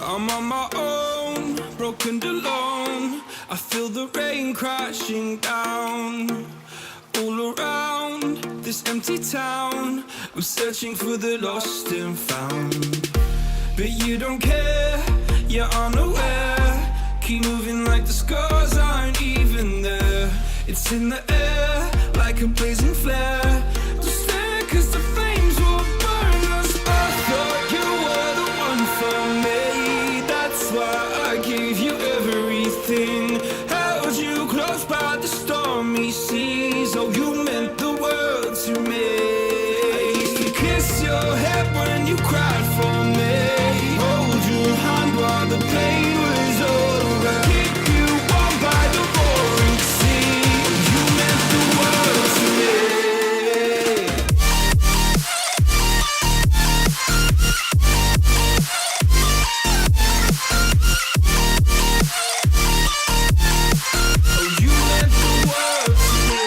I'm on my own, broken and alone. I feel the rain crashing down all around this empty town. I'm searching for the lost and found, but you don't care, you're unaware. Keep moving like the scars aren't even there. It's in the air like a blazing flare. Don't stare 'cause the flames will burn us. I thought you were the one for me. That's why I gave you everything. Held you close by the stormy seas. Oh, you meant the world to me. I used to kiss your head when you cried for me. Hold your hand while the pain was over. Keep you warm by the roaring sea. You meant the world to me. Oh, you meant the world to me.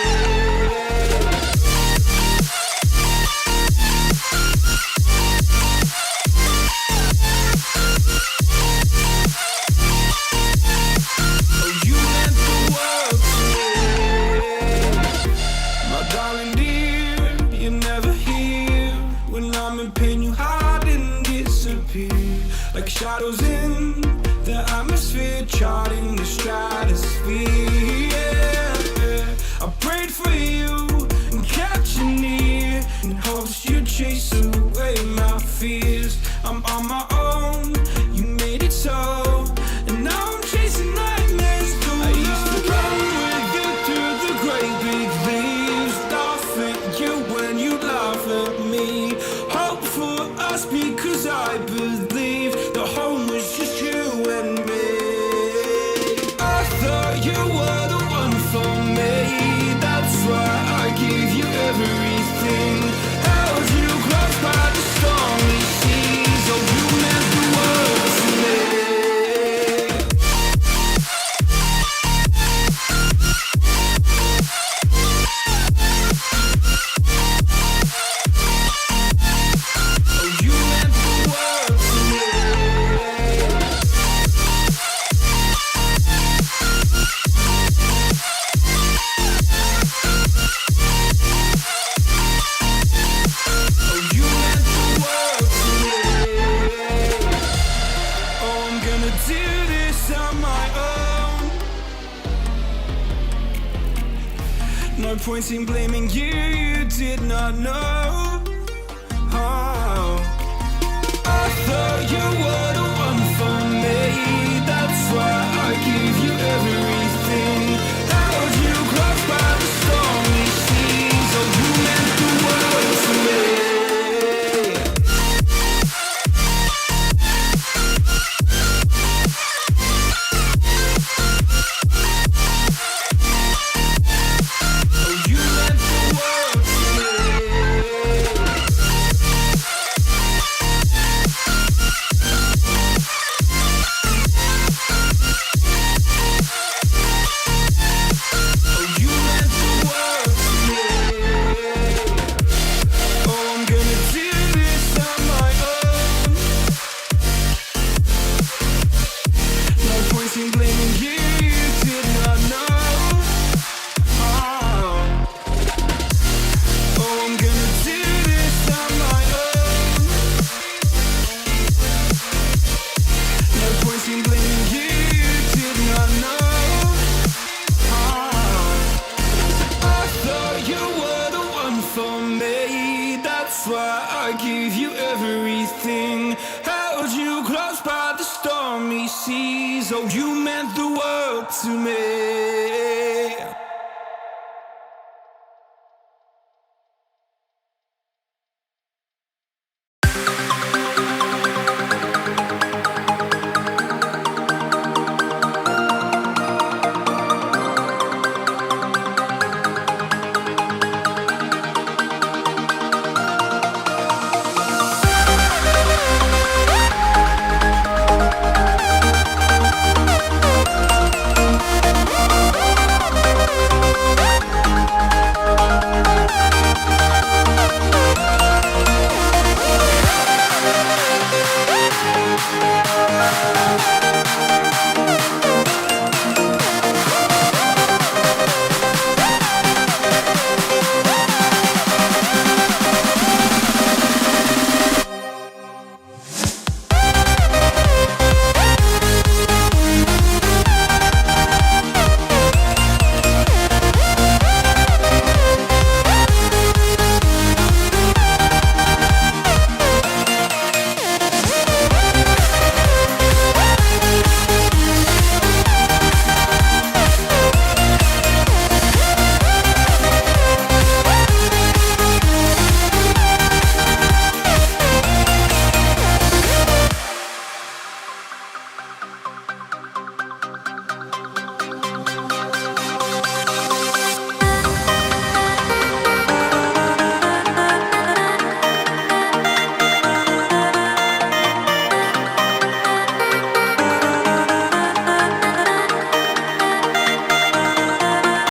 Oh, you meant the world to me. My darling dear, you're never here. When I'm in pain, you hide and disappear. Like shadows in the atmosphere, charting the stratosphere. Yeah. I prayed for you and kept you near, in hopes you'd chase away my fears. I'm on my own, you made it so, and now I'm chasing nightmares through. I used to run with you through the great big leaves, laugh at you when you laugh at me. Hope for us because I believe the home was just you and me. I thought you were the one for me. That's why I gave you everything. Held you close by the stormy seas. Oh, you meant the world to me. Oh, you meant the world to me. Oh, you meant the world to me. Oh, I'm gonna do this on my own. No point in blaming you, you did not know. Oh, I thought you were the one for me. That's why I gave you everything. Held you close by the stormy seas. Oh, you meant the world to me. Oh, you meant the world to me. Oh, you meant the world to me. Oh, I'm gonna do this on my own. No point in blaming you, you did not know. Oh, oh, I'm gonna do this on my own. No point in blaming you, you did not know. Oh, I thought you were the one for me. That's why I gave you everything. Held you close by the stormy seas. Oh, you meant the world to me.